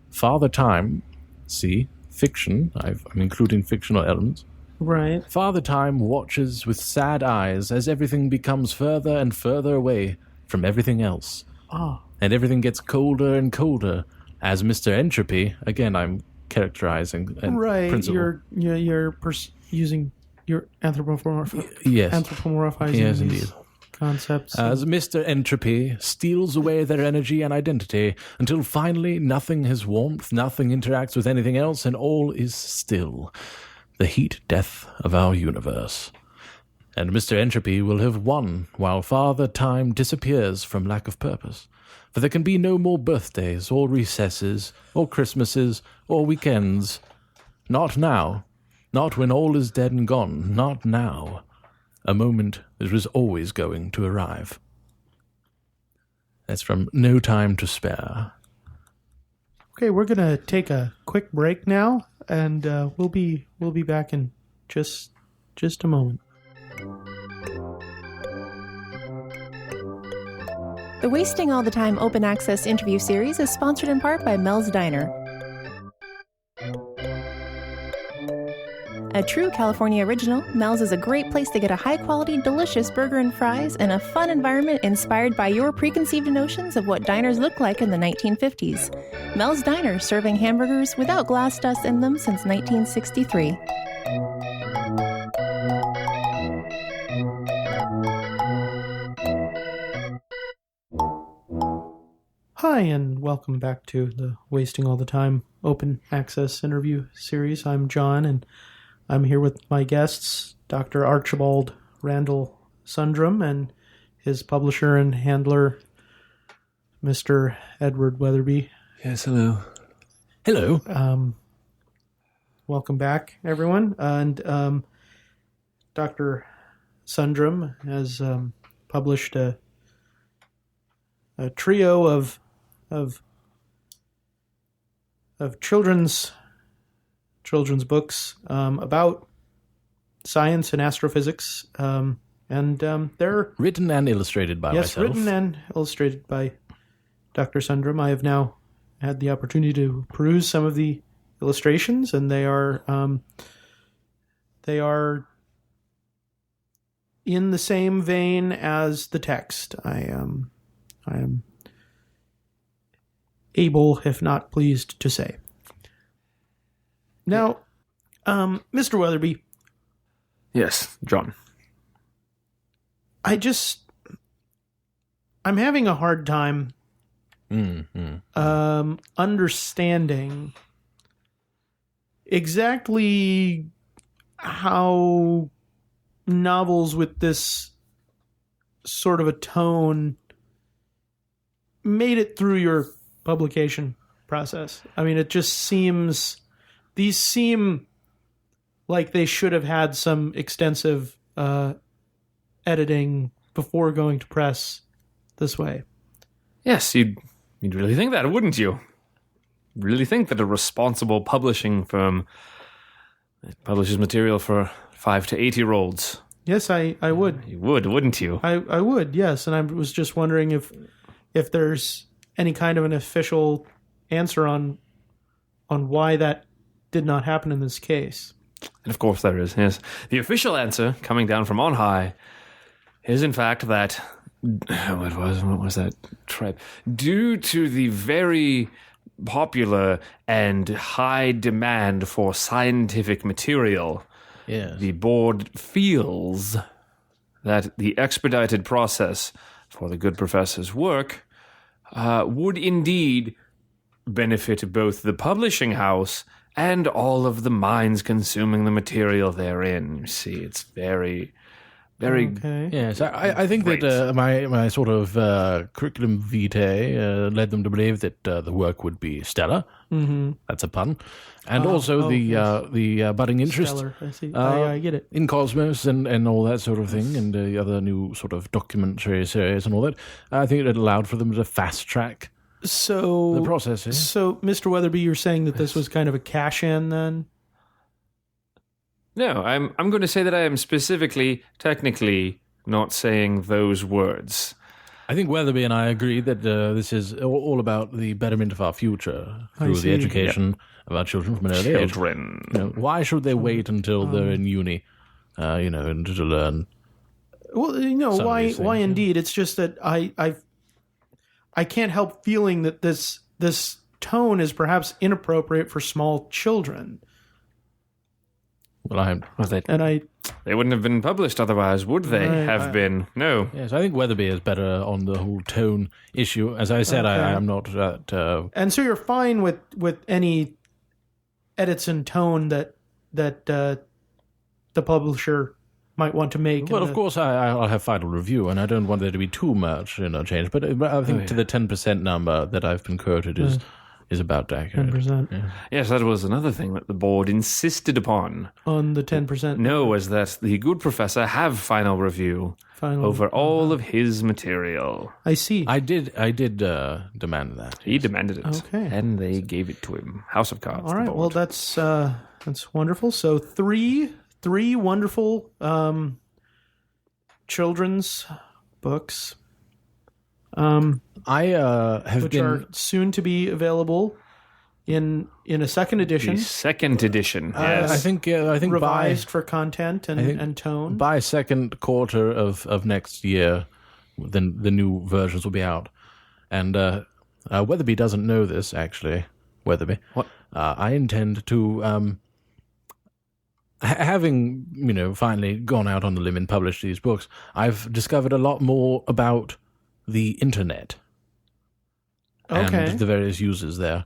Father Time, see, fiction, I'm including fictional elements. Right. Father Time watches with sad eyes as everything becomes further and further away from everything else. And everything gets colder and colder as Mr. Entropy, again, I'm characterizing a principle. You're using your anthropomorphizing Yes, indeed. Concepts. As Mr. Entropy steals away their energy and identity until finally nothing has warmth, nothing interacts with anything else, and all is still. The heat death of our universe. And Mr. Entropy will have won while Father Time disappears from lack of purpose. For there can be no more birthdays or recesses or Christmases or weekends. Not now. Not when all is dead and gone. Not now. A moment that was always going to arrive. That's from No Time to Spare. Okay, we're gonna take a quick break now, and we'll be back in just a moment. The Wasting All the Time Open Access interview series is sponsored in part by Mel's Diner. A true California original, Mel's is a great place to get a high-quality, delicious burger and fries in a fun environment inspired by your preconceived notions of what diners looked like in the 1950s. Mel's Diner, serving hamburgers without glass dust in them since 1963. Hi, and welcome back to the Wasting All the Time Open Access interview series. I'm John, and I'm here with my guests, Dr. Archibald Randall Sundrum, and his publisher and handler, Mr. Edward Weatherby. Yes, hello. Hello. Welcome back, everyone. And Dr. Sundrum has published a trio of children's books about science and astrophysics, and they're written and illustrated by myself. Yes, written and illustrated by Dr. Sundrum. I have now had the opportunity to peruse some of the illustrations, and they are in the same vein as the text. I am able, if not pleased, to say. Now, Mr. Weatherby. Yes, John. I'm having a hard time understanding exactly how novels with this sort of a tone made it through your publication process. I mean, it just seems... These seem like they should have had some extensive editing before going to press this way. Yes, you'd really think that, wouldn't you? Really think that a responsible publishing firm publishes material for 5 to 8-year-olds. Yes, I would. You would, wouldn't you? I would, yes. And I was just wondering if there's any kind of an official answer on why that did not happen in this case. And of course there is, yes. The official answer, coming down from on high, is in fact that... What was that tribe? Due to the very popular and high demand for scientific material, Yes. The board feels that the expedited process for the good professor's work would indeed benefit both the publishing house and all of the minds consuming the material therein. You see, it's very, very... Okay. Yes, I think Great. that my sort of curriculum vitae led them to believe that the work would be stellar. Mm-hmm. That's a pun. And also the budding interest Stellar. I see. I get it. in Cosmos and all that sort of thing, and the other new sort of documentary series and all that. I think it allowed for them to fast track So the process. Yeah? So, Mr. Weatherby, you're saying that this was kind of a cash-in then? No, I'm going to say that I am specifically, technically, not saying those words. I think Weatherby and I agree that this is all about the betterment of our future through see. the education of our children from an early age. Children. You know, why should they wait until they're in uni, and to learn? Well, Some of why these things, why yeah. indeed? It's just that I can't help feeling that this tone is perhaps inappropriate for small children. Well, And They wouldn't have been published otherwise, would they have been? No. yes, I think Weatherby is better on the whole tone issue. As I said, I am not that. and so you're fine with any edits in tone that the publisher might want to make. Well, of course, I'll have final review, and I don't want there to be too much, change. But I think to the 10% number that I've been quoted is about accurate. 10% Yeah. Yes, that was another thing that the board insisted upon. on the 10%. No, was that the good professor have final review Final over all of his material. I see. I did demand that. He demanded it, Okay. and they gave it to him. House of Cards. All the right. board. Well, that's wonderful. So three wonderful children's books, I have which been. are soon to be available in a second edition, The second edition. Yes. I think revised for content and tone. by second quarter of next year, then the new versions will be out. And Weatherby doesn't know this, actually. Weatherby. What? I intend to, having finally gone out on the limb and published these books, I've discovered a lot more about the internet Okay. and the various users there.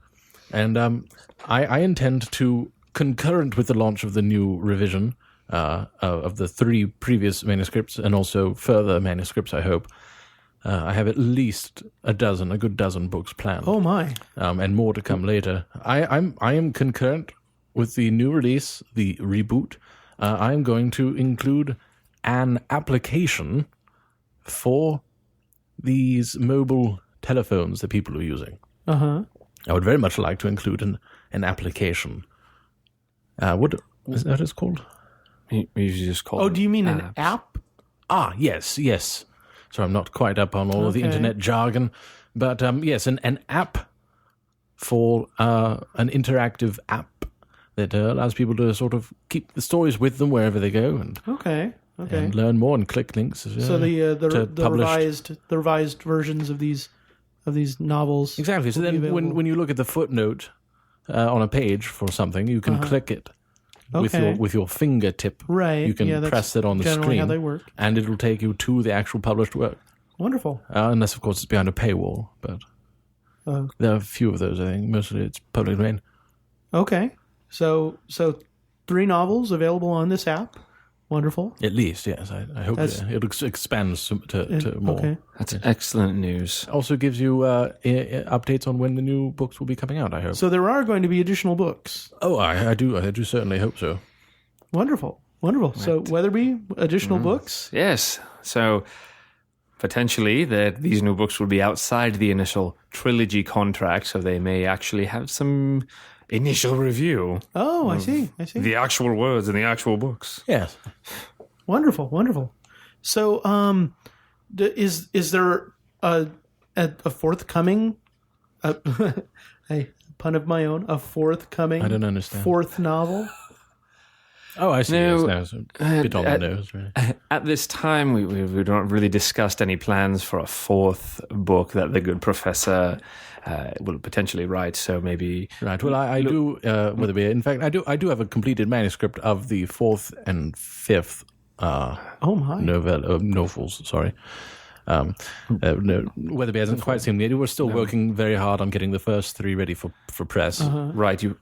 And I intend to, concurrent with the launch of the new revision of the 3 previous manuscripts and also further manuscripts, I hope, I have at least a good dozen books planned. Oh my! And more to come later. I am concurrent with the new release, the reboot. I am going to include an application for these mobile telephones that people are using. Uh-huh. I would very much like to include an application. What is that is called? You just call Oh, them do you mean apps. an app? Ah, yes. So I'm not quite up on all of the Okay. internet jargon, but yes, an app for an interactive app that allows people to sort of keep the stories with them wherever they go and Okay. learn more and click links. So the revised versions of these novels. Exactly. So will be then available. when you look at the footnote on a page for something, you can click it Okay. with your fingertip. Right. You can yeah, that's press it on the generally screen, how they work. and it will take you to the actual published work. Wonderful. Unless, of course, it's behind a paywall. But there are a few of those, I think. Mostly it's public domain. Okay. So 3 novels available on this app. Wonderful. At least, yes. I hope it expands to more. Okay. That's excellent news. Also gives you updates on when the new books will be coming out, I hope. So there are going to be additional books. Oh, I do certainly hope so. Wonderful. So Weatherby, additional books. Yes. So potentially these new books will be outside the initial trilogy contract, so they may actually have some initial review. Oh, I see. The actual words in the actual books. Yes. Wonderful. So, is there a forthcoming, a pun of my own, a forthcoming? I don't understand. 4th novel. Oh, I see. No, Yes, no, it's a bit on the nose, really. At this time, we've not really discussed any plans for a fourth book that the good professor will potentially write. So maybe Right. Well, I do. Weatherby. In fact, I do have a completed manuscript of the fourth and fifth. Oh my! Novels. Sorry. No, Weatherby hasn't quite seen it. We're still working very hard on getting the first three ready for press. right. You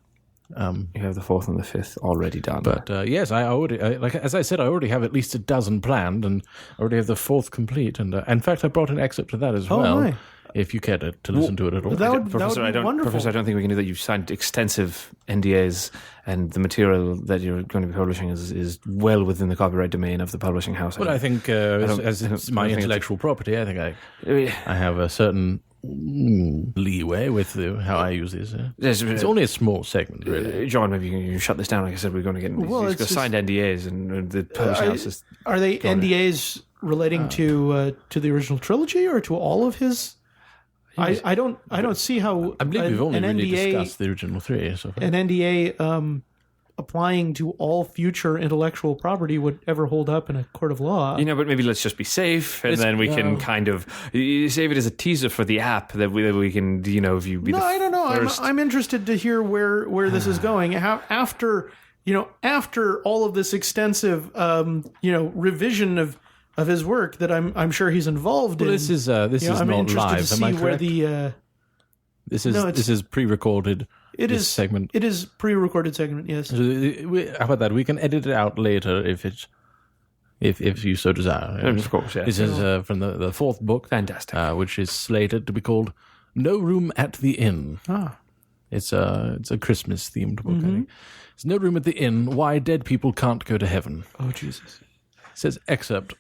have the fourth and the fifth already done. But yes, I already, as I said, I already have at least a dozen planned, and I already have the fourth complete. And in fact, I brought an excerpt of that as well. My. If you care to listen to it at all. That would Professor, be wonderful. Professor, I don't think we can do that. You've signed extensive NDAs, and the material that you're going to be publishing is well within the copyright domain of the publishing house. Well, I think as it's my intellectual property, I think I have a certain leeway with how I use this. It's only a small segment, really. John, maybe you can shut this down. Like I said, we're going to get these signed NDAs, and the publishing house is. Are they NDAs relating to the original trilogy or to all of his? I don't see how I believe we've only an really NDA, discussed the original three so far. an NDA applying to all future intellectual property would ever hold up in a court of law. But maybe let's just be safe, and then we can kind of save it as a teaser for the app that we can, if you be No, I don't know. first. I'm interested to hear where this is going. How after all of this extensive revision of his work that I'm sure he's involved in. This is I'm not not live. to Am see I where correct? the This is pre-recorded. This segment. It is pre-recorded segment. Yes. So how about that? We can edit it out later if you so desire. Of course, yeah. This is from the fourth book, Fantastic. which is slated to be called "No Room at the Inn." Ah. It's a Christmas themed book. I think. It's "No Room at the Inn: Why Dead People Can't Go to Heaven." Oh Jesus. It says excerpt.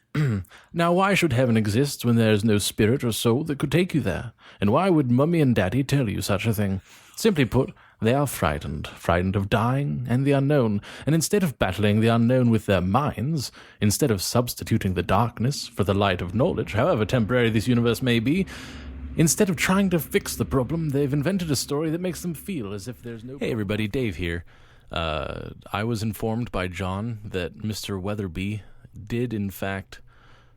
Now, why should heaven exist when there is no spirit or soul that could take you there? And why would Mummy and Daddy tell you such a thing? Simply put, they are frightened of dying and the unknown, and instead of battling the unknown with their minds, instead of substituting the darkness for the light of knowledge, however temporary this universe may be, instead of trying to fix the problem, they've invented a story that makes them feel as if there's no... Hey everybody, Dave here. I was informed by John that Mr. Weatherby did in fact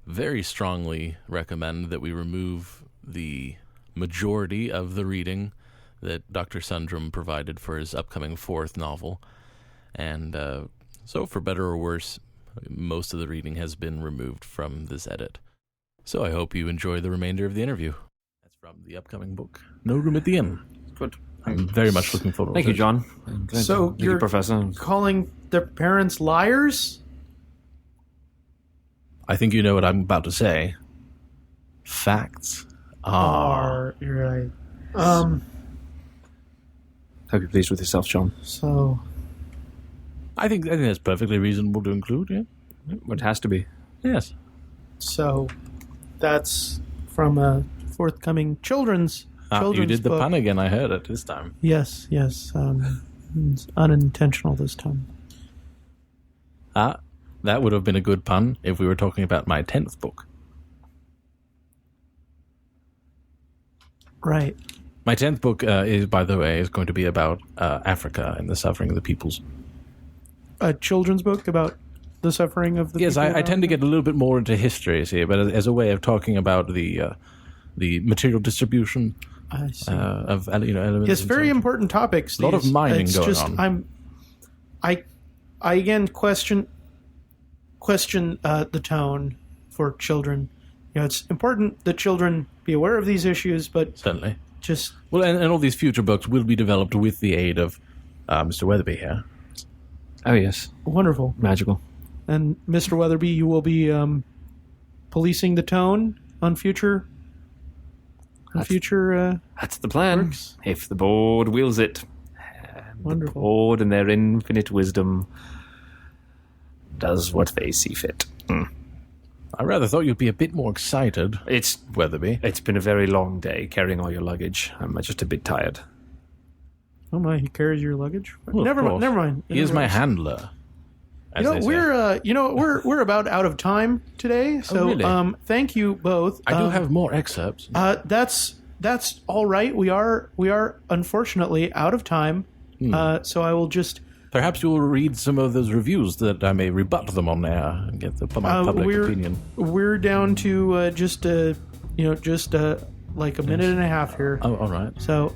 very strongly recommend that we remove the majority of the reading that Dr. Sundrum provided for his upcoming fourth novel. And so for better or worse, most of the reading has been removed from this edit. So I hope you enjoy the remainder of the interview. That's from the upcoming book, No Room at the Inn. Good. I'm very much looking forward Thank to you, it. John. So Thank you, you're Professor. calling their parents liars? I think you know what I'm about to say. Facts are... You're right. Hope you're pleased with yourself, John. So I think that's perfectly reasonable to include, yeah? It has to be. Yes. So that's from a forthcoming children's You did the book. pun again, I heard it this time. Yes. It's unintentional this time. That would have been a good pun if we were talking about my 10th book. Right. My 10th book is, by the way, is going to be about Africa and the suffering of the peoples. A children's book about the suffering of the Yes, people I tend to get a little bit more into histories here, but as a way of talking about the material distribution I see. of elements. Yes, and very so on. important topics. A lot of mining it's going just, on. I again question the tone for children. It's important that children be aware of these issues, but Certainly. just Well, and all these future books will be developed with the aid of Mr. Weatherby here. Oh, yes. wonderful. Magical. And Mr. Weatherby, you will be policing the tone on future. That's the plan. works. If the board wills it. Wonderful. The board in their infinite wisdom does what they see fit. I rather thought you'd be a bit more excited, It's Weatherby. been a very long day carrying all your luggage. I'm just a bit tired. Oh my, he carries your luggage. Well, of Never course. mind. He is my handler. as they say. We're about out of time today. So really? thank you both. I do have more excerpts. That's all right. We are unfortunately out of time. So I will just Perhaps you will read some of those reviews that I may rebut them on there and get the public opinion. We're down to just like a minute and a half here. Oh, all right. So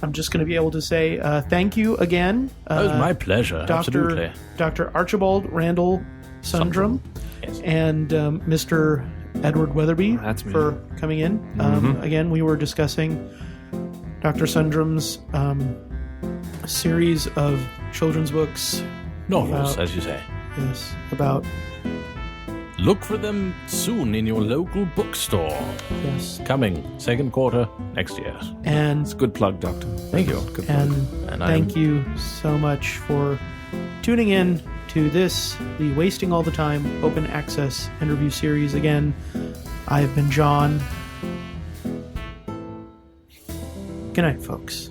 I'm just going to be able to say thank you again. It was my pleasure. Absolutely. Dr. Archibald Randall Sundrum. Yes. And Mr. Edward Weatherby for coming in. Again, we were discussing Dr. Sundrum's series of children's books. Novels, as you say. Yes, about... Look for them soon in your local bookstore. Yes. Coming second quarter next year. And It's a good plug, Doctor. Thank you. Good plug. And thank you so much for tuning in to this, the Wasting All the Time Open Access interview series. Again, I have been John. Good night, folks.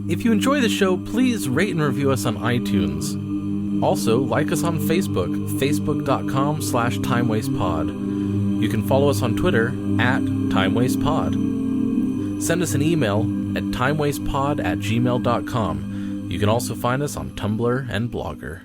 If you enjoy the show, please rate and review us on iTunes. Also, like us on Facebook, facebook.com/timewastepod. You can follow us on Twitter @timewastepod. Send us an email at timewastepod@gmail.com. You can also find us on Tumblr and Blogger.